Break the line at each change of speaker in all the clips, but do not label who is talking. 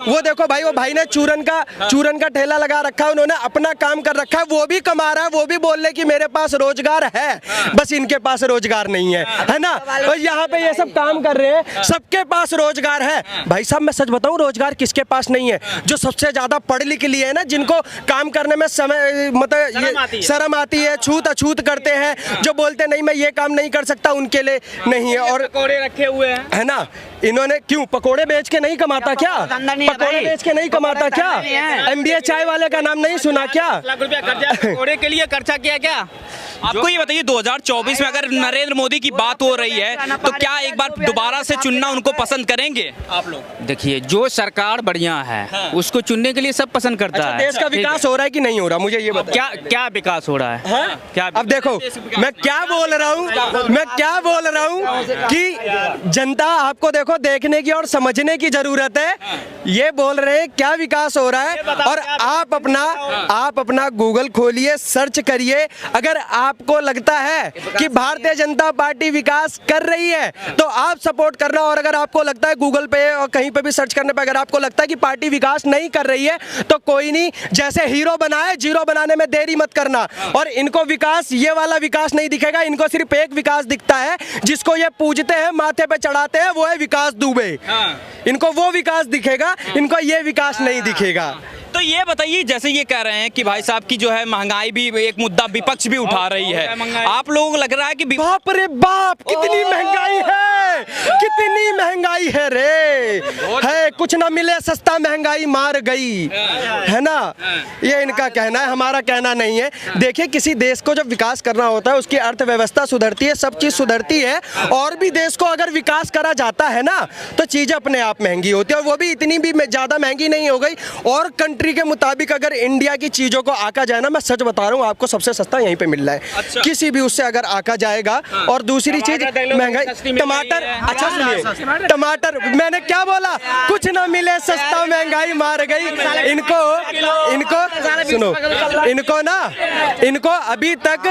वो देखो भाई, वो भाई ने चूरन का ठेला लगा रखा है, उन्होंने अपना काम कर रखा है, वो भी कमा रहा है, वो भी बोल रहे कि मेरे पास रोजगार है, बस इनके पास रोजगार नहीं है ना। और यहाँ पे ये सब काम कर रहे हैं, सबके पास रोजगार है। भाई साहब मैं सच बताऊं, रोजगार किसके पास नहीं है? जो सबसे ज्यादा पढ़ लिख लिए है ना, जिनको काम करने में समय मतलब शर्म आती है, छूत अछूत करते हैं, जो बोलते नहीं मैं ये काम नहीं कर सकता, उनके लिए नहीं है। और
पकौड़े रखे हुए हैं, है
ना, इन्होंने क्यों पकोड़े बेच के नहीं कमाता क्या? पकोड़े बेच के नहीं कमाता क्या? MBA चाय वाले का नाम नहीं सुना क्या?
लाख रुपया कर्जा पकोड़े के लिए खर्चा किया क्या? आपको ये बताइए 2024 में अगर नरेंद्र मोदी की बात हो रही है तो क्या एक बार दोबारा से चुनना उनको पसंद करेंगे आप लोग?
देखिए, जो सरकार बढ़िया है उसको चुनने के लिए सब पसंद करता है।
देश का विकास हो रहा है कि नहीं हो रहा, मुझे ये बताओ।
क्या विकास हो रहा है? क्या
अब देखो मैं क्या बोल रहा हूँ कि जनता आपको देखो देखने की और समझने की जरूरत है। ये बोल रहे हैं क्या विकास हो रहा है, और आप अपना गूगल खोलिए, सर्च करिए। अगर आपको लगता है कि भारतीय जनता पार्टी विकास कर रही है तो आप सपोर्ट करना, और अगर आपको लगता है गूगल पे और कहीं पे भी सर्च करने पे अगर आपको लगता है कि पार्टी विकास नहीं कर रही है तो कोई नहीं, जैसे हीरो बनाए, जीरो बनाने में देरी मत करना। और इनको विकास, ये वाला विकास नहीं दिखेगा, इनको सिर्फ एक विकास दिखता है जिसको ये पूजते हैं, माथे पे चढ़ाते हैं, वो है विकास दुबे। इनको वो विकास दिखेगा, इनको ये विकास नहीं दिखेगा।
तो ये बताइए, जैसे ये कह रहे हैं कि भाई साहब की जो है महंगाई भी एक मुद्दा विपक्ष भी उठा रही है, आप लोगों को लग रहा है कि
बाप रे बाप कितनी महंगाई है, कितनी महंगाई है रे, है कुछ ना मिले सस्ता महंगाई मार गई, है ना। ये इनका कहना है, हमारा कहना नहीं है। देखिए किसी देश को जब विकास करना होता है उसकी अर्थव्यवस्था सुधरती है, सब चीज सुधरती है, और भी देश को अगर विकास करा जाता है ना तो चीजें अपने आप महंगी होती है, और वो भी इतनी भी ज्यादा महंगी नहीं हो गई। और कंट्री के मुताबिक अगर इंडिया की चीजों को आका जाए ना, मैं सच बता रहा हूँ आपको सबसे सस्ता यहीं पे मिल रहा है।
अच्छा।
किसी भी उससे अगर आका जाएगा। और दूसरी चीज महंगाई, टमाटर, अच्छा सुनिए, टमाटर मैंने क्या बोला, कुछ ना मिले सस्ता महंगाई मार गई। इनको सुनो, इनको अभी तक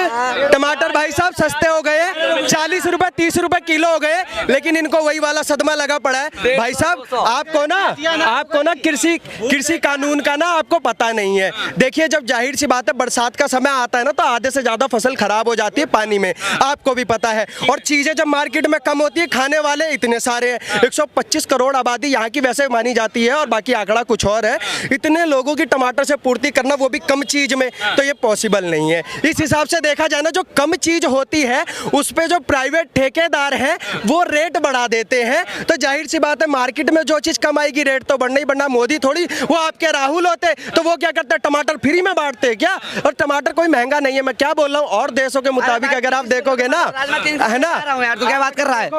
टमाटर भाई साहब सस्ते हो गए, 40 रुपए 30 रुपए किलो हो गए, लेकिन इनको वही वाला सदमा लगा पड़ा है। भाई साहब आपको ना कृषि कानून का ना आपको पता नहीं है। देखिए जब जाहिर सी बात है बरसात का समय आता है ना तो आधे से ज्यादा फसल खराब हो जाती है पानी में, आपको भी पता है। और चीजें जब मार्केट में कम होती है, खाने वाले इतने सारे हैं, 125 करोड़ आबादी यहाँ की वैसे मानी जाती है, और बाकी आंकड़ा कुछ और है। इतने लोगों की टमाटर से पूर्ति करना, वो भी कम चीज में, तो ये पॉसिबल नहीं है। इस हिसाब से देखा जाए ना, जो कम चीज होती है उस पे जो प्राइवेट ठेकेदार हैं वो रेट बढ़ा देते हैं, तो जाहिर सी बात है मार्केट में जो चीज कम आएगी रेट तो बढ़ना ही बढ़ना। मोदी थोड़ी, वो आपके राहुल होते तो वो क्या करते, टमाटर फ्री में बांटते क्या? और टमाटर कोई महंगा नहीं है, मैं क्या बोल रहा हूँ, और देशों के मुताबिक अगर आप देखोगे ना, है ना,
तो क्या बात कर रहा है,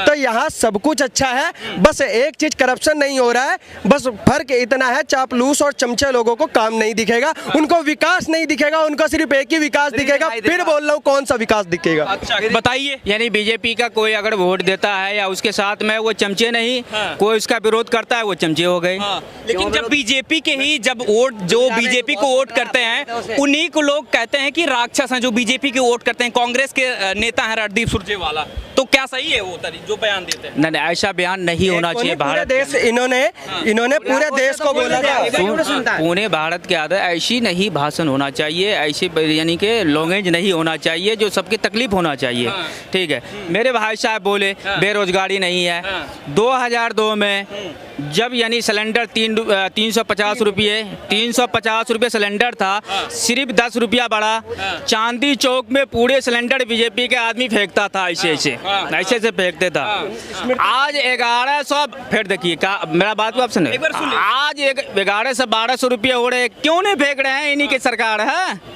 तो यहाँ सब कुछ अच्छा है, बस एक चीज करप्शन नहीं हो रहा है। बस फर्क इतना है, चापलूस और चमचे लोगों को काम नहीं दिखेगा, उनको विकास नहीं दिखेगा, उनको सिर्फ एक ही विकास दिखेगा। फिर बोल रहा हूँ कौन सा विकास दिखेगा?
अच्छा बताइए।
यानी बीजेपी का कोई अगर वोट देता है या उसके साथ में वो चमचे नहीं, कोई उसका विरोध करता है वो चमचे हो गए।
लेकिन जब बीजेपी के ही जब वोट, जो बीजेपी को वोट करते हैं उन्हीं को लोग कहते हैं कि राक्षस हैं, जो बीजेपी के वोट करते हैं। कांग्रेस के नेता हैं रणदीप सुरजेवाला, तो क्या सही है वो जो बयान देते हैं?
नहीं, ऐसा बयान नहीं होना चाहिए। भारत
देश इन्होंने पूरे देश को बोला था,
पूरे भारत के अंदर ऐसी नहीं भाषण होना चाहिए, ऐसी यानी कि लैंग्वेज नहीं होना चाहिए जो सबकी तकलीफ होना चाहिए। ठीक है, मेरे भाई साहब बोले बेरोजगारी नहीं है। 2002 में जब यानी सिलेंडर 350 रुपये सिलेंडर था, सिर्फ 10 रुपया बढ़ा। चांदी चौक में पूरे सिलेंडर बीजेपी के आदमी फेंकता था, ऐसे से फेंकते था। आज 1100, फिर देखिए मेरा बात को आप सुने, आज 1100-1200 रुपये हो रहे, क्यों नहीं फेंक रहे हैं? इन्हीं की सरकार है।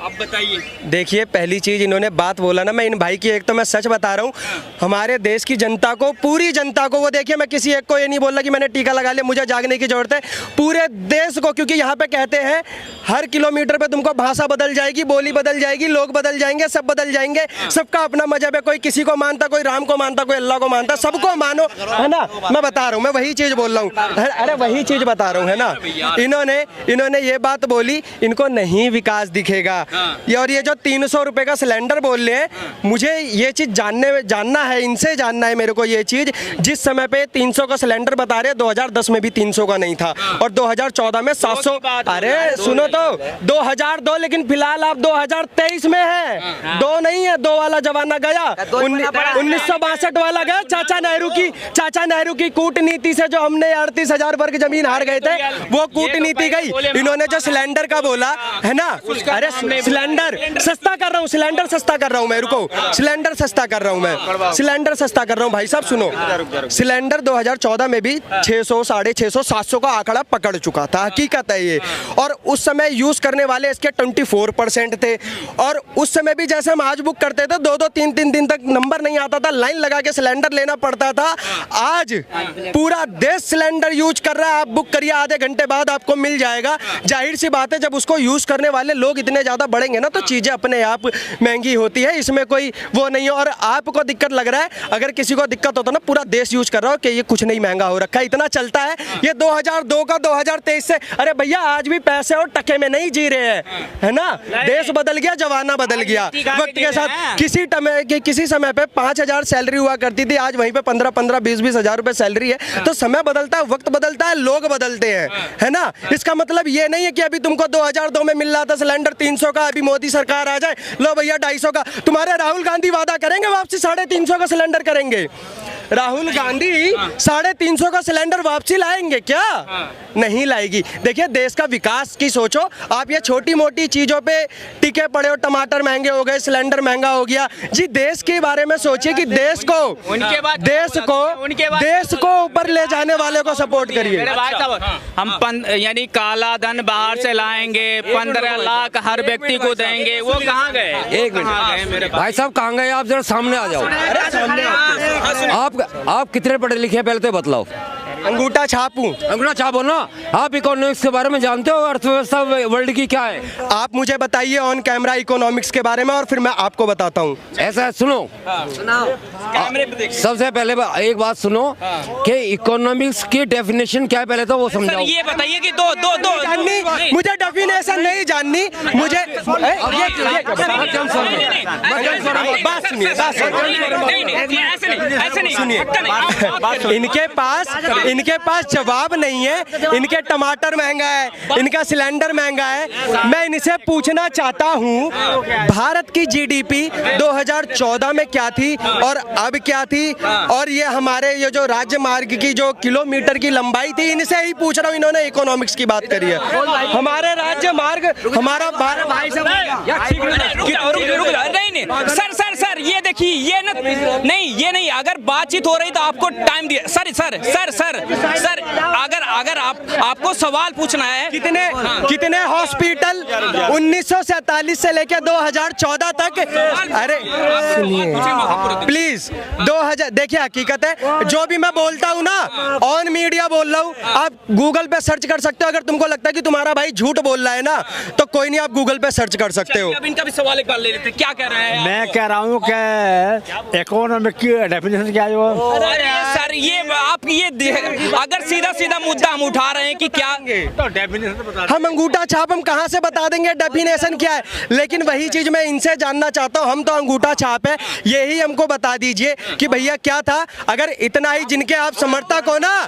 आप बताइए।
देखिए पहली चीज इन्होंने बात बोला ना, मैं इन भाई की, एक तो मैं सच बता रहा हूँ, हमारे देश की जनता को, पूरी जनता को, वो देखिए मैं किसी एक को ये नहीं बोल रहा कि मैंने टीका लगा लिया, मुझे जागने की जरूरत है, पूरे देश को। क्योंकि यहाँ पे कहते हैं हर किलोमीटर पे तुमको भाषा बदल जाएगी, बोली बदल जाएगी, लोग बदल जाएंगे, सब बदल जाएंगे, सबका अपना मजहब है, कोई किसी को मानता, कोई राम को मानता, कोई अल्लाह को मानता, सबको मानो, है ना। मैं बता रहा हूँ, मैं वही चीज बोल रहा हूँ, अरे वही चीज बता रहा हूँ, है ना। इन्होंने ये बात बोली, इनको नहीं विकास दिखेगा। और ये जो 300 रुपए का सिलेंडर बोल रहे हैं, मुझे ये चीज जानना है, इनसे जानना है मेरे को ये चीज। जिस समय पे 300 का सिलेंडर बता रहे हैं, 2010 में भी 300 का नहीं था, और 2014 में 700। अरे सुनो तो, 2002, लेकिन फिलहाल आप 2023 में है, 2 नहीं है, 2 वाला जमाना गया, 1962 वाला गया। चाचा नेहरू की कूटनीति से जो हमने 38,000 वर्ग जमीन हार गए थे, वो कूटनीति गई। इन्होंने जो सिलेंडर का बोला है ना, अरे सिलेंडर सस्ता कर रहा हूँ, सिलेंडर सस्ता कर रहा हूँ मैं, रुको, सिलेंडर सस्ता कर रहा हूँ मैं, सिलेंडर सस्ता कर रहा हूँ भाई साहब। सुनो, सिलेंडर 2014 में भी 600, 650, 700 का आंकड़ा पकड़ चुका था, हकीकत है ये। और उस समय यूज करने वाले इसके 24% थे, और उस समय भी जैसे हम आज बुक करते थे 2-2, 3-3 दिन तक नंबर नहीं आता था, लाइन लगा के सिलेंडर लेना पड़ता था। आज पूरा देश सिलेंडर यूज कर रहा है, आप बुक करिए, आधे घंटे बाद आपको मिल जाएगा। जाहिर सी बात है, जब उसको यूज करने वाले लोग इतने ज्यादा बढ़ेंगे ना, तो चीजें अपने आप महंगी होती है, इसमें कोई वो नहीं है। और आपको दिक्कत लग रहा है, अगर किसी को दिक्कत होता ना, पूरा देश यूज कर रहा हो कि ये कुछ नहीं महंगा हो रखा है, इतना चलता है। ये 2002 का 2023 से, अरे भैया आज भी पैसे और टके में नहीं जी रहे हैं, है ना। देश बदल गया, जमाना बदल गया वक्त के साथ। किसी समय पे 5,000 सैलरी हुआ करती थी, आज वहीं पे 15-15, 20-20 हजार रुपए सैलरी है। तो समय बदलता है, वक्त बदलता है, लोग बदलते हैं, है ना। इसका मतलब ये नहीं है कि अभी तुमको 2002 में मिल रहा था सिलेंडर 300 का, अभी मोदी सरकार आ जाए लो भैया 250 का। तुम्हारे राहुल गांधी वादा करेंगे वापसी 350 का सिलेंडर करेंगे? राहुल गांधी 350 का सिलेंडर वापसी लाएंगे क्या? नहीं लाएगी। देखिए, देश का विकास की सोचो। आप ये छोटी मोटी चीजों पे टिके पड़े हो, टमाटर महंगे हो गए, सिलेंडर महंगा हो गया जी। देश के बारे में सोचिए कि देश को ऊपर ले जाने वाले को सपोर्ट करिए।
हम यानी काला धन बाहर से लाएंगे, 15 लाख हर व्यक्ति को देंगे, वो कहाँ गए?
एक मिनट भाई साहब, कहाँ गए आप? जरा सामने आ जाओ। आप कितने पढ़े लिखे हैं, पहले तो बतलाओ।
अंगूठा छापूं?
अंगूठा छापो ना। आप इकोनॉमिक्स के बारे में जानते हो, अर्थव्यवस्था वर्ल्ड की क्या है?
आप मुझे बताइए ऑन कैमरा इकोनॉमिक्स के बारे में, और फिर मैं आपको बताता हूँ।
ऐसा है, सुनो, सबसे पहले एक बात सुनो कि इकोनॉमिक्स की डेफिनेशन क्या है, पहले तो वो समझाओ।
ये बताइए कि दो
मुझे डेफिनेशन नहीं जाननी, मुझे इनके पास जवाब नहीं है। इनके टमाटर महंगा है, इनका सिलेंडर महंगा है। मैं इनसे पूछना चाहता हूँ, भारत की जीडीपी 2014 में क्या थी और अब क्या थी, और ये हमारे ये जो राज्य मार्ग की जो किलोमीटर की लंबाई थी, इनसे ही पूछ रहा हूँ। इन्होंने इकोनॉमिक्स की बात करी है। हमारे राज्य मार्ग, हमारा
सर ये देखिए, ये नहीं, अगर बातचीत हो रही तो आपको टाइम दिया। सर अगर आपको सवाल पूछना है,
कितने हॉस्पिटल 1947 से लेकर 2014 तक, अरे प्लीज 2000, देखिए हकीकत है, जो भी मैं बोलता हूँ ना ऑन मीडिया बोल रहा हूँ, आप गूगल पे सर्च कर सकते हो। अगर तुमको लगता है कि तुम्हारा भाई झूठ बोल रहा है ना, तो कोई नहीं, आप गूगल पे सर्च कर सकते हो।
अब इनका भी सवाल एक बार ले लेते हैं, क्या कह रहे हैं?
मैं कह रहा हूँ कि इकोनॉमिक की डेफिनेशन क्या है वो?
सर ये आप ये अगर सीधा मुद्दा हम उठा रहे हैं कि क्या,
तो डेफिनेशन बता।
हम अंगूठा छाप हम कहाँ से बता देंगे डेफिनेशन क्या है? लेकिन वही चीज मैं इनसे जानना चाहता हूँ। हम तो अंगूठा छाप है, यही हमको बता दीजिए कि भैया क्या था। अगर इतना ही जिनके आप समर्थक हो ना,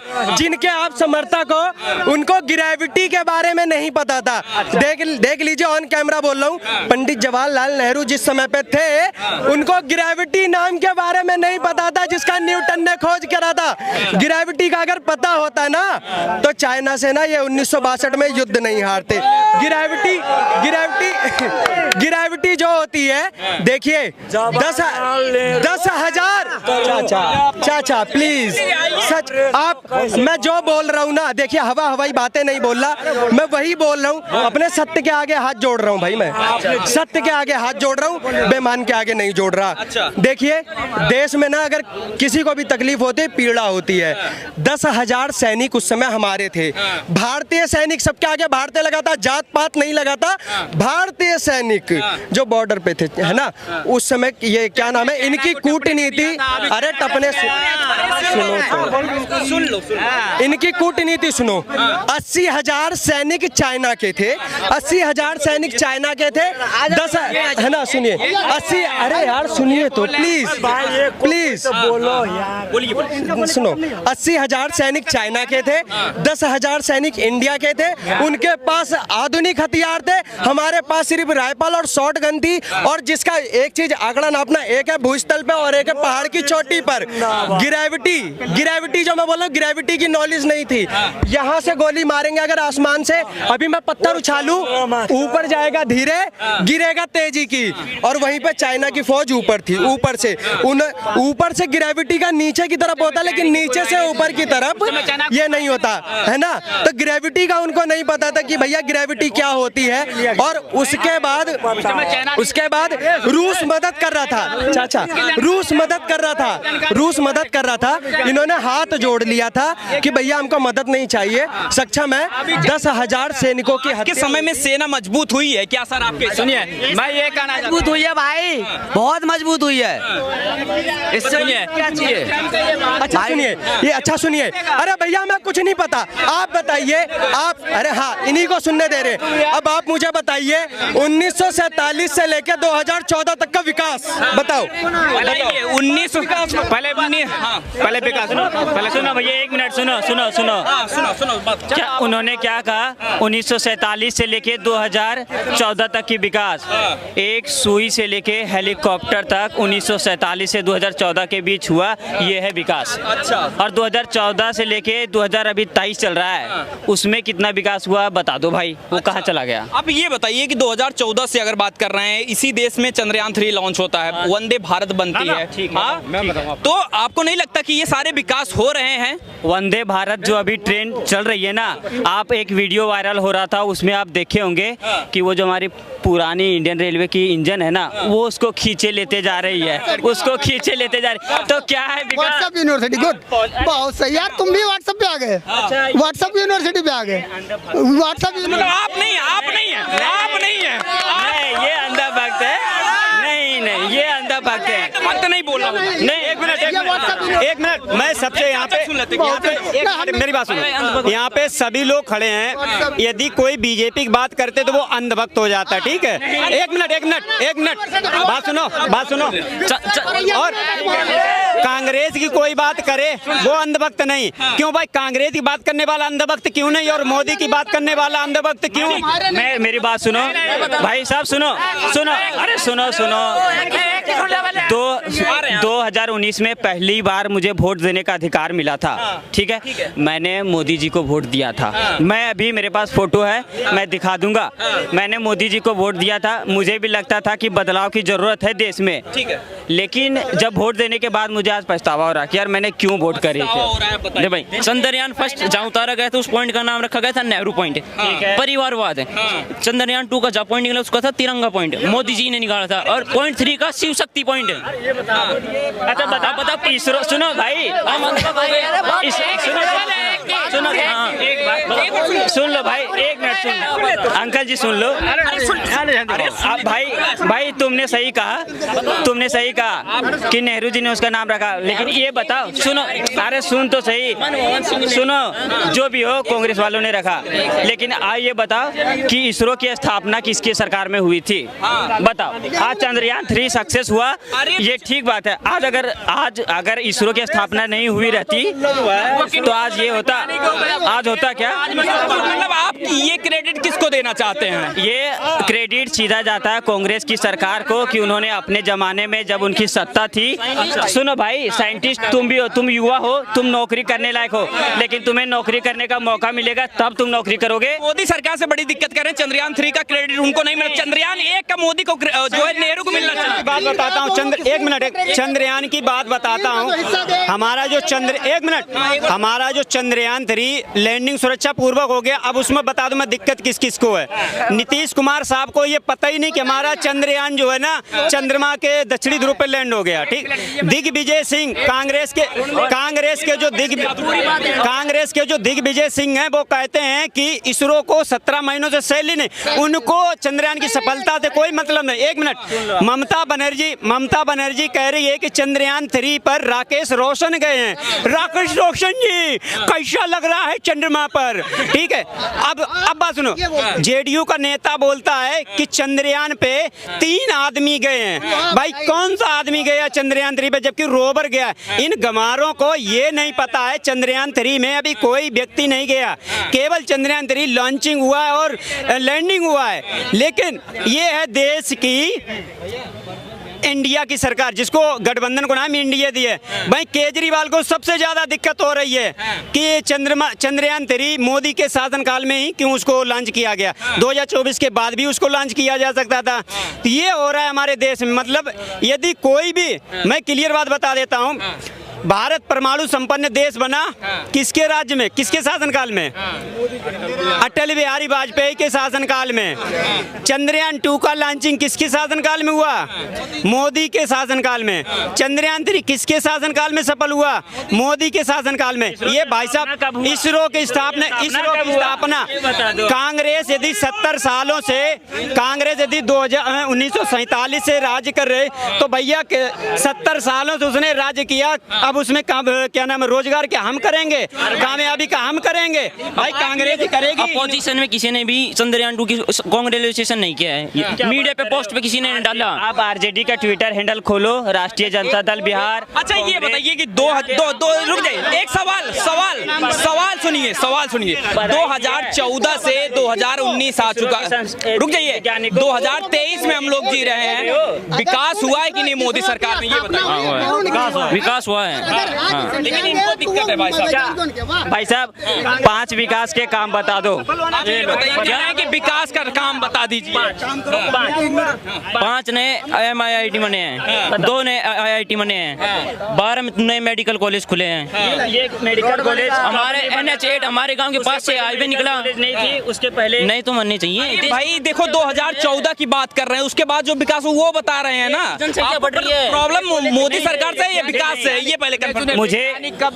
उनको ग्रेविटी के बारे में नहीं पता था। देख लीजिए, ऑन कैमरा बोल रहा हूँ, पंडित जवाहरलाल नेहरू जिस समय पे थे, उनको ग्रेविटी नाम के बारे में नहीं पता था, जिसका न्यूटन ने खोज करा था। ग्रेविटी का अगर पता होता ना, तो चाइना से ना ये 1962 में युद्ध नहीं हारते। ग्रेविटी जो होती है, देखिए 10,000। चाचा प्लीज, सच आप, मैं जो बोल रहा हूँ ना, देखिए हवाई बातें नहीं बोल रहा, मैं वही बोल रहा हूँ। अपने सत्य के आगे हाथ जोड़ रहा हूँ भाई, मैं सत्य के आगे हाथ जोड़ रहा हूँ, बेमान के आगे नहीं जोड़ रहा। देखिए, देश में ना अगर किसी को भी तकलीफ होती है, पीड़ा होती है। 10,000 सैनिक उस समय हमारे थे, भारतीय सैनिक, सबके आगे भारतीय लगा था, जात पात नहीं लगा था। भारतीय सैनिक जो बॉर्डर पे थे, है ना, उस समय ये क्या नाम है, इनकी कूटनीति, अरे टपने सुन लो, इनकी कूटनीति सुनो। 80,000 सैनिक चाइना के थे, 80,000 सैनिक चाइना के थे। 10, है ना, सुनिए, 80, अरे अरे यार सुनिए तो प्लीज प्लीज
बोलो यार।
बोलिए
सुनो, 80,000 सैनिक चाइना के थे, 10,000 सैनिक इंडिया के थे, उनके पास आधुनिक हथियार थे, हमारे पास सिर्फ राइफल और शॉर्ट गन थी। और जिसका एक चीज आंकड़ा नापना, एक है भूस्थल पे और एक है पहाड़ की चोटी पर। गिरेविटी जो मैं बोल रहा हूँ, गिरेविटी की नॉलेज नहीं थी। यहाँ से गोली मारेंगे अगर आसमान से, अभी मैं पत्थर उछालूं ऊपर जाएगा धीरे, गिरेगा तेजी की। और वहीं पे चाइना की फौज ऊपर थी, ऊपर से ग्रेविटी का नीचे की तरफ होता, लेकिन नीचे से ऊपर की तरफ ये नहीं होता है ना। तो ग्रेविटी का उनको नहीं पता था कि भैया ग्रेविटी क्या होती है। और उसके बाद रूस मदद कर रहा था, चाचा रूस मदद कर रहा था। इन्होंने हाथ जोड़ लिया था कि भैया हमको मदद नहीं चाहिए, सक्षम है। 10,000 सैनिकों की
के समय में सेना मजबूत हुई है क्या सर आपके?
सुनिए, मैं ये कहना
मजबूत हुई है भाई, बहुत मजबूत हुई है।
सुनिए,
क्या चाहिए?
अच्छा सुनिए, ये अच्छा सुनिए। अरे भैया मैं कुछ नहीं पता, आप बताइए आप। अरे हाँ, इन्हीं को सुनने दे रहे। अब आप मुझे बताइए 1947 से लेकर 2014 तक का विकास बताओ।
19
पहले विकास पहले सुनो भैया, 1 मिनट सुनो। क्या उन्होंने क्या कहा? 1947 से लेके 2014 तक की विकास, एक सुई से लेके हेलीकॉप्टर तक 1947 से 2014 के बीच हुआ, ये है विकास।
अच्छा।
और 2014 से लेके 2023 चल रहा है, उसमें कितना विकास हुआ बता दो भाई, वो कहाँ चला गया?
अब ये बताइए कि 2014 से अगर बात कर रहे हैं, इसी देश में चंद्रयान 3 लॉन्च होता है, वंदे भारत बनती है। तो आपको नहीं लगता कि ये सारे विकास हो रहे हैं?
वंदे भारत जो अभी ट्रेन चल रही है ना, आप एक वीडियो वायरल हो रहा था, उसमें आप देखे होंगे कि वो जो हमारी पुरानी इंडियन रेलवे की इंजन है ना, वो उसको खींचे लेते जा रही है, तो क्या है विकास?
व्हाट्सएप यूनिवर्सिटी गुड, बहुत सही यार। तुम भी व्हाट्सएप पे आ गए, व्हाट्सएप यूनिवर्सिटी पे आ गए। व्हाट्सएप
मतलब आप नहीं है
ये अंधा भक्त है। नहीं, ये अंधा भक्त है।
भक्त नहीं बोल रहा हूं।
नहीं, एक मिनट, मैं सबसे यहाँ पे मेरी बात सुनो। यहाँ पे सभी लोग खड़े हैं, यदि कोई बीजेपी की बात करते तो वो अंधभक्त हो जाता है, ठीक है? एक मिनट बात सुनो। और कांग्रेस की कोई बात करे वो अंधभक्त नहीं क्यों भाई? कांग्रेस की बात करने वाला अंधभक्त क्यों नहीं, और मोदी की बात करने वाला अंधभक्त क्यों? मेरी बात सुनो भाई साहब, सुनो। अरे सुनो 2019 में पहली बार मुझे वोट देने का अधिकार मिला था, ठीक है? मैंने मोदी जी को वोट दिया था। मैं अभी मेरे पास फोटो है, मैं दिखा दूंगा। मैंने मोदी जी को वोट दिया था, मुझे भी लगता था कि बदलाव की जरूरत है देश में,
ठीक है।
लेकिन जब वोट देने के बाद मुझे आज पछतावा हो रहा कि यार मैंने क्यों वोट करी थी।
भाई
चंद्रयान फर्स्ट जहाँ उतारा गया था उस पॉइंट का नाम रखा गया था नेहरू पॉइंट, परिवारवाद है। चंद्रयान 2 का जहाँ पॉइंट निकला उसका था तिरंगा पॉइंट, मोदी जी ने निकाला था। और पॉइंट 3 का शिव शक्ति पॉइंट है।
अच्छा बता इसरो, सुनो भाई, सुन लो भाई, 1 मिनट सुन लो। अंकल जी सुन लो। भाई तुमने सही कहा कि नेहरू जी ने उसका नाम रखा, लेकिन ये बताओ, सुनो, अरे सुन तो सही, सुनो, जो भी हो कांग्रेस वालों ने रखा, लेकिन ये बताओ कि इसरो की स्थापना किसकी सरकार में हुई थी? बताओ। आज चंद्रयान 3 सक्सेस हुआ, ये ठीक बात है। आज अगर इसरो की स्थापना नहीं हुई रहती तो आज ये होता, आज होता क्या?
मतलब आप ये क्रेडिट किसको देना चाहते हैं?
ये क्रेडिट सीधा जाता है कांग्रेस की सरकार को कि उन्होंने अपने जमाने में जब उनकी सत्ता थी, सुनो भाई, साइंटिस्ट तुम भी हो, तुम युवा हो, तुम नौकरी करने लायक हो, लेकिन तुम्हें नौकरी करने का मौका मिलेगा तब तुम नौकरी करोगे।
मोदी सरकार से बड़ी दिक्कत कर रहे हैं, चंद्रयान 3 का क्रेडिट उनको नहीं मिला, चंद्रयान 1 का मोदी को जो है नेहरू को मिलना चाहिए।
बात बताता हूँ, चंद्रयान की बात बताता हूँ। हमारा जो चंद्रयान 3 लैंडिंग सुरक्षा पूर्वक हो गया। अब उसमें बता दूं मैं दिक्कत किस किस को है। नीतीश कुमार साहब को ये पता ही नहीं कि हमारा चंद्रयान जो है ना चंद्रमा के दक्षिणी ध्रुव पे लैंड हो गया, ठीक? दिग्विजय सिंह, कांग्रेस के जो दिग्विजय सिंह हैं, वो कहते हैं कि इसरो को 17 महीनों से सैलरी नहीं, उनको चंद्रयान की सफलता से कोई मतलब नहीं। 1 मिनट, ममता बनर्जी कह रही है कि चंद्रयान 3 पर राकेश रोशन गए हैं। राकेश रोशन जी कैसा लग रहा है चंद्रमा पर, ठीक है? अब बात सुनो,
जेडीयू का नेता बोलता है कि चंद्रयान पे 3 आदमी गए हैं। भाई कौन सा आदमी गया चंद्रयान 3 पे, जबकि रोवर गया। इन गमारों को ये नहीं पता है चंद्रयान 3 में अभी कोई व्यक्ति नहीं गया, केवल चंद्रयान 3 लॉन्चिंग हुआ है और लैंडिंग हुआ है। लेकिन ये है देश की इंडिया की सरकार, जिसको गठबंधन को नाम इंडिया दिए। भाई केजरीवाल को सबसे ज्यादा दिक्कत हो रही है कि चंद्रयान 3 मोदी के शासनकाल में ही क्यों उसको लॉन्च किया गया, 2024 के बाद भी उसको लॉन्च किया जा सकता था। तो ये हो रहा है हमारे देश में। मतलब यदि कोई भी, मैं क्लियर बात बता देता हूँ, भारत परमाणु संपन्न देश बना किसके राज्य में, किसके शासनकाल में? अटल बिहारी वाजपेयी के शासनकाल में। चंद्रयान 2 का लॉन्चिंग किसके शासनकाल में हुआ? मोदी के शासनकाल में। चंद्रयान 3 किसके शासनकाल में सफल हुआ? मोदी के शासनकाल में। ये भाई साहब इसरो की स्थापना कांग्रेस यदि 70 सालों से, कांग्रेस यदि 1947 से राज्य कर रहे, तो भैया 70 सालों से उसने राज्य किया। अब उसमें क्या नाम है, रोजगार क्या हम करेंगे, कामयाबी का हम करेंगे? भाई कांग्रेस ही करेगी।
अपोजिशन में किसी ने भी चंद्रयान 2 की कांग्रेचुलेशन नहीं किया है, मीडिया पे पोस्ट पे किसी ने नहीं डाला।
आप आरजेडी का ट्विटर हैंडल खोलो, राष्ट्रीय जनता दल बिहार।
अच्छा ये बताइए कि रुक जाइए, एक सवाल सुनिए 2014 से 2019 आ चुका, रुक जाइए, 2023 में हम लोग जी रहे हैं। विकास हुआ है कि नहीं मोदी सरकार में, ये बताइए।
विकास हुआ है,
लेकिन इनको दिक्कत है
भाई साहब 5 विकास के काम बता दो।
ये बताइए कि विकास का काम बता दीजिए।
5 नए IIT बने हैं, 2 नए IIT बने हैं, 12 नए मेडिकल कॉलेज खुले हैं।
ये मेडिकल कॉलेज
हमारे NH8 हमारे गांव के पास से हाईवे निकला
नहीं थी, उसके पहले
नहीं तो बननी चाहिए।
भाई देखो 2014 की बात कर रहे हैं, उसके बाद जो विकास वो बता रहे हैं ना।
जनसंख्या बढ़ रही है।
प्रॉब्लम मोदी सरकार से या विकास से, ये पहले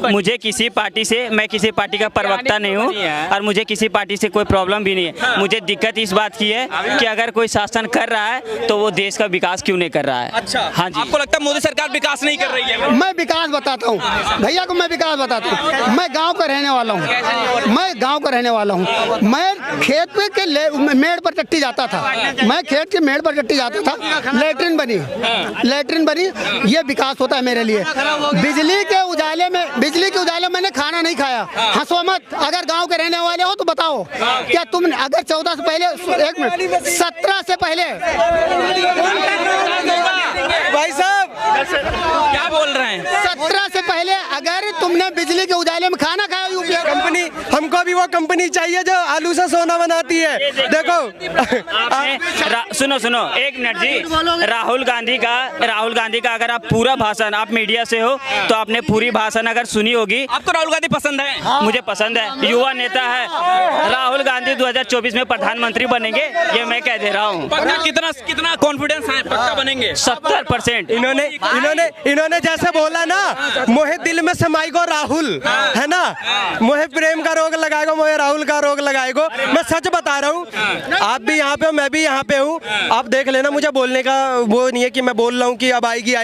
मुझे किसी पार्टी से, मैं किसी पार्टी का प्रवक्ता नहीं हूँ और मुझे किसी पार्टी से कोई प्रॉब्लम भी नहीं है। मुझे दिक्कत इस बात की है कि अगर कोई शासन कर रहा है तो वो देश का विकास क्यों नहीं कर रहा है।
अच्छा,
हाँ जी।
आपको लगता है मोदी सरकार विकास नहीं कर रही है?
मैं विकास बताता हूँ भैया को, मैं विकास बताता हूँ। मैं गांव का रहने वाला हूँ, मैं खेत पे के मेड़ पर टट्टी जाता था, मैं खेत के मेड़ पर टट्टी जाता था, लेटरिन बनी, ये विकास होता है मेरे लिए। बिजली के उजाले में मैंने खाना नहीं खाया। हंसो मत, अगर गांव के रहने वाले हो तो बताओ, क्या तुम अगर 14 से पहले, 1 मिनट, 17 से पहले,
भाई साहब
क्या बोल रहे हैं?
17 से पहले अगर तुमने बिजली के उजाले में खाना खाया,
कंपनी, हमको भी वो कंपनी चाहिए जो आलू से सोना बनाती है। देखो
सुनो 1 मिनट जी, राहुल गांधी का अगर आप पूरा भाषण, आप मीडिया से हो तो आपने पूरी भाषण अगर सुनी होगी।
आपको राहुल गांधी पसंद है?
हाँ। मुझे पसंद है, युवा नेता है। राहुल गांधी 2024 में प्रधानमंत्री बनेंगे, ये मैं कह दे रहा हूँ।
कितना कॉन्फिडेंस है पक्का बनेंगे?
70%।
इन्होंने जैसे बोला ना, मोहे दिल में समाई को राहुल, है ना, मोहे प्रेम का रोग लगाएगा, मोहे राहुल का रोग लगाएगा। मैं सच बता रहा हूँ, आप भी यहाँ पे हो, मैं भी यहाँ पे हूँ। आप देख लेना, मुझे बोलने का वो नहीं है कि मैं बोल रहा हूँ कि अब आएगी, आ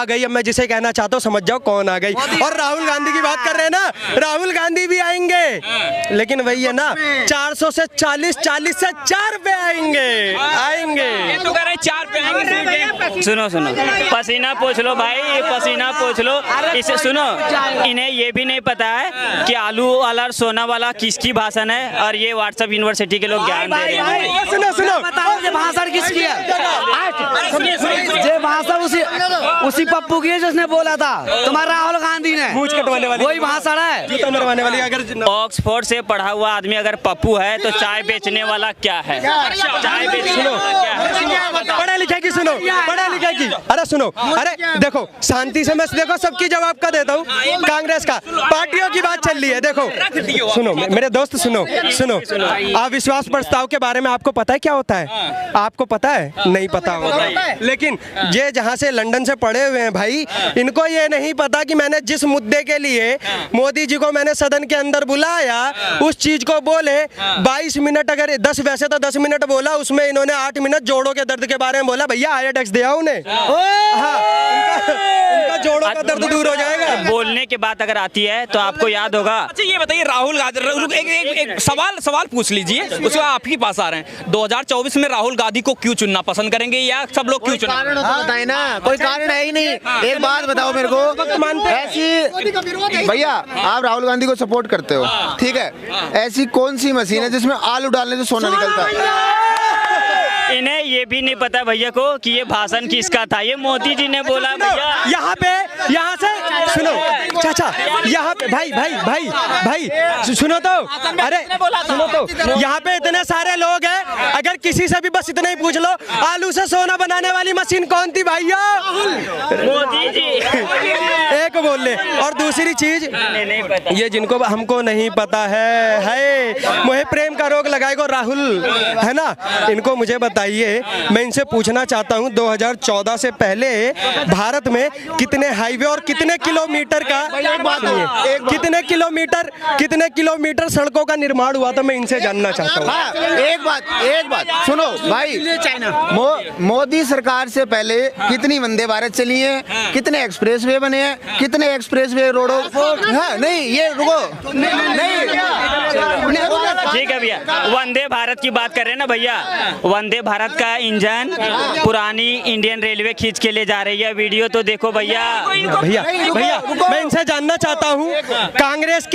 गई। अब मैं जिसे कहना चाहता हूँ समझ जाओ कौन आ गई। और राहुल गांधी की बात कर रहे हैं ना, राहुल गांधी भी आएंगे, लेकिन वही है ना, 400 से 40 से 4 पे आएंगे।
ये तो कह रहे 4 पे आएंगे।
सुनो पसीना पोछ लो भाई, पसीना पोछ लो। इसे सुनो, इन्हें ये भी नहीं पता है कि आलू वाला और सोना वाला किसकी भाषण है, और ये व्हाट्सएप यूनिवर्सिटी के लोग ज्ञान दे रहे हैं।
सुनो
भाषण किसकी है? भाषण उसी पप्पू की है जिसने बोला था, तुम्हारा राहुल गांधी ने
मूंछ कटवाने वाली,
वही भाषण है,
जूता मरवाने वाली। अगर
ऑक्सफोर्ड से पढ़ा हुआ आदमी अगर पप्पू है तो चाय बेचने वाला क्या है? चाय बेचने वाला क्या है?
पढ़ा लिखा की सुनो, पढ़ा लिखा की। अरे सुनो, अरे देखो शांति से, मैं देखो सबकी जवाब का देता हूँ। कांग्रेस का पार्टियों की बात चल रही है। देखो सुनो मेरे दोस्त, सुनो अविश्वास प्रस्ताव के बारे में आपको पता है क्या होता है? आपको पता है? नहीं पता होगा। लेकिन ये जहाँ से लंदन से पढ़े हुए हैं भाई, इनको ये नहीं पता कि मैंने जिस मुद्दे के लिए मोदी जी को मैंने सदन के अंदर बुलाया, उस चीज को बोले 22 मिनट, अगर 10 वैसे तो 10 मिनट बोला, उसमें इन्होंने 8 मिनट जोड़ों के दर्द के बारे में बोला। भैया आईएलटीएस दिया उन्हें। हाँ, उनका जोड़ों का दर्द दूर हो जाएगा।
बोलने की बात अगर आती है तो आपको याद होगा।
अच्छा ये बताइए, राहुल गांधी, एक सवाल पूछ लीजिए, उसके बाद आपके पास आ रहे हैं। 2024 में राहुल गांधी को क्यों चुनना पसंद करेंगे, या सब लोग क्यों चुना?
कारण तो बताए ना, कोई कारण है ही नहीं। एक बात बताओ मेरे को, ऐसी भैया आप राहुल गांधी को सपोर्ट करते हो, ठीक है, ऐसी कौन सी मशीन है जिसमें आलू डालने से सोना निकलता है?
इन्हें ये भी नहीं पता भैया को कि ये भाषण किसका था, ये मोदी जी ने बोला। भैया
यहाँ पे, यहाँ से सुनो चाचा, यहाँ पे भाई सुनो तो, अरे सुनो तो, यहाँ पे इतने सारे लोग हैं, अगर किसी से भी बस इतना ही पूछ लो, आलू से सोना बनाने वाली मशीन कौन थी भैया?
मोदी जी।
एक बोल ले। और दूसरी चीज, ये जिनको हमको नहीं पता है मुझे प्रेम का रोग लगाएगा राहुल, है ना, इनको मुझे बताइए, मैं इनसे पूछना चाहता हूँ 2014 से पहले भारत में कितने हाईवे और कितने किलोमीटर का, कितने किलोमीटर सड़कों का निर्माण हुआ था, मैं इनसे जानना चाहता हूँ।
हाँ, एक बात सुनो भाई, मोदी सरकार से पहले कितनी वंदे भारत चली है, कितने एक्सप्रेसवे बने हैं, कितने एक्सप्रेसवे रोडों, हाँ नहीं ये रुको, नहीं
ठीक है भैया, वंदे भारत की बात कर रहे हैं ना भैया, वंदे भारत का इंजन पुरानी इंडियन रेलवे खींच के ले जा रही है, वीडियो तो देखो भैया।
मैं इनसे जानना चाहता हूँ, कांग्रेस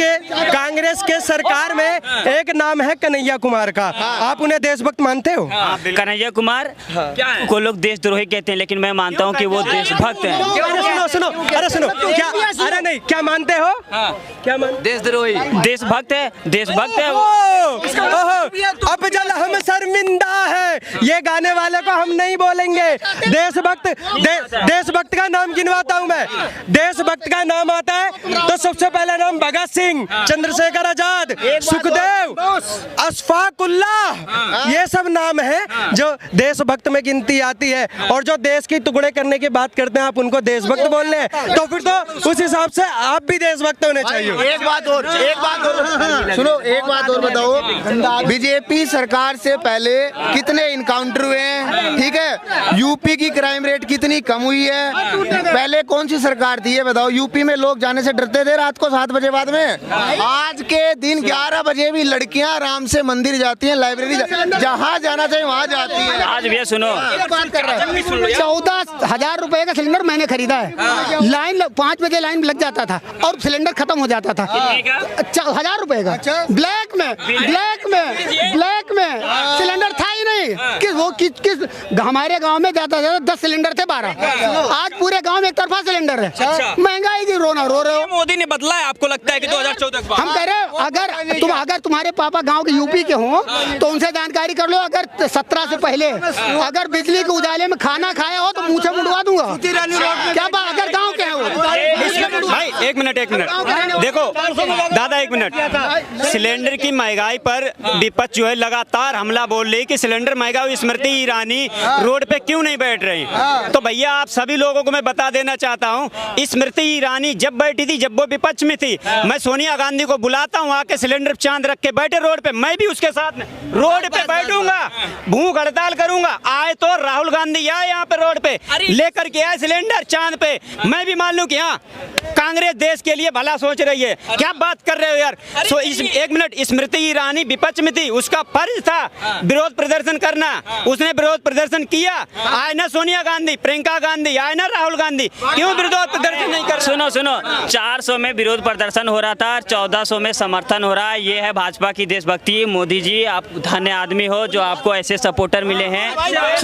के सरकार में एक नाम है कन्हैया कुमार का, आप उन्हें देशभक्त मानते हो?
कन्हैया कुमार को लोग देशद्रोही कहते हैं, लेकिन मैं मानता हूँ कि वो देशभक्त हैं।
सुनो क्या, अरे नहीं, क्या मानते हो? क्या
देशद्रोही,
देशभक्त है वो।
अब जल हम शर्मिंदा है, ये गाने वाले को हम नहीं बोलेंगे। देशभक्त का नाम गिनवाता हूँ मैं। देशभक्त का नाम आता है तो सबसे पहला नाम भगत सिंह, चंद्रशेखर आजाद, सुखदेव, अशफाक उल्लाह, ये सब नाम है जो देशभक्त में गिनती आती है। और जो देश की टुकड़े करने की बात करते हैं आप उनको देशभक्त बोल रहे हैं, तो फिर तो उस हिसाब से आप भी देशभक्त होने चाहिए।
एक बात और सुनो, एक बात और बताओ, बीजेपी सरकार से पहले कितने इनकाउंटर हुए हैं, ठीक है, यूपी की क्राइम रेट कितनी कम हुई है? पहले कौन सी सरकार थी ये बताओ? यूपी में लोग जाने से डरते थे रात को 7 बजे बाद में। आज के दिन 11 बजे भी लड़कियां आराम से मंदिर जाती हैं, लाइब्रेरी जहाँ जाना चाहिए वहाँ जाती है।
आज भैया सुनो,
बात कर रहा है, 14,000 रुपए का सिलेंडर मैंने खरीदा है, लाइन 5 बजे लाइन लग जाता था और सिलेंडर खत्म हो जाता था। 1,000 रुपए का ब्लैक में सिलेंडर था ही नहीं, किस हमारे गांव में जाता था 10 सिलेंडर थे 12, आज पूरे गांव में एक तरफा सिलेंडर है। महंगाई की रो रहे हो।
मोदी ने बदला है, आपको लगता है कि 2014 के बाद?
हम कह रहे हैं अगर तुम्हारे पापा गांव के यूपी के हों तो उनसे जानकारी कर लो, अगर 17 से पहले अगर बिजली के उजाले में खाना खाया हो तो मुँह से मुड़वा दूंगा। क्या बात, अगर गाँव के हैं वो?
भाई एक मिनट देखो दादा, एक मिनट, सिलेंडर की महंगाई पर विपक्ष जो है लगातार हमला बोल रही कि सिलेंडर महंगा हुई, स्मृति ईरानी रोड पे क्यों नहीं बैठ रही? तो भैया आप सभी लोगों को मैं बता देना चाहता हूँ, स्मृति ईरानी जब बैठी थी, जब वो विपक्ष में थी, मैं सोनिया गांधी को बुलाता हूँ आके सिलेंडर चांद रख के बैठे रोड पे, मैं भी उसके साथ रोड पे बैठूंगा, भूख हड़ताल करूंगा। आए तो राहुल गांधी आए यहाँ पे रोड पे लेकर के आए सिलेंडर चांद पे, मैं भी मान लूं कि हाँ कांग्रेस देश के लिए भला सोच रही है। क्या बात कर रहे हो यार? एक मिनट, स्मृति ईरानी विपक्ष में थी, उसका फर्ज था विरोध प्रदर्शन करना, उसने विरोध प्रदर्शन किया। आए ना सोनिया गांधी, प्रियंका गांधी, आए ना राहुल गांधी, क्यों विरोध प्रदर्शन नहीं कर?
सुनो 400 में विरोध प्रदर्शन हो रहा था, 1400 में समर्थन हो रहा है। ये है भाजपा की देशभक्ति। मोदी जी आप धन्य आदमी हो जो आपको ऐसे सपोर्टर मिले हैं।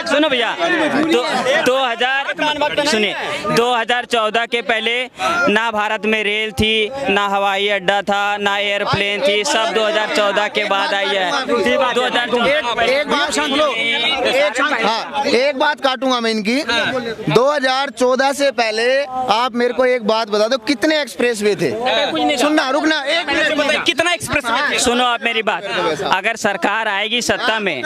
सुनो भैया, 2014 के पहले ना भारत में रेल थी, ना हवाई अड्डा था, ना एयरप्लेन थी, सब 2014 के बाद आई है।
एक बात काटूंगा मैं इनकी। 2014 से पहले आप मेरे को एक बात बता दो, कितने एक्सप्रेसवे थे? सुनना, रुकना, एक मिनट,
कितना एक्सप्रेसवे?
सुनो आप मेरी बात, अगर सरकार आएगी सत्ता में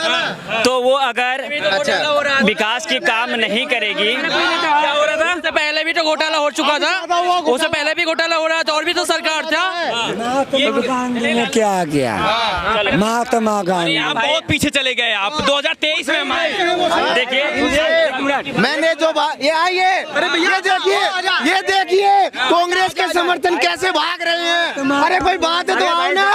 तो वो अगर अगर विकास के काम नहीं करेगी,
क्या हो रहा था?
उससे पहले भी तो घोटाला हो चुका था, उससे पहले भी घोटाला हो रहा था और भी तो सरकार था।
क्या किया महात्मा गांधी।
आप बहुत पीछे चले गए आप 2023 में।
देखिए मैंने जो ये आइए, ये देखिए कांग्रेस के समर्थन कैसे भाग रहे हैं। अरे कोई बात है तो आओ ना।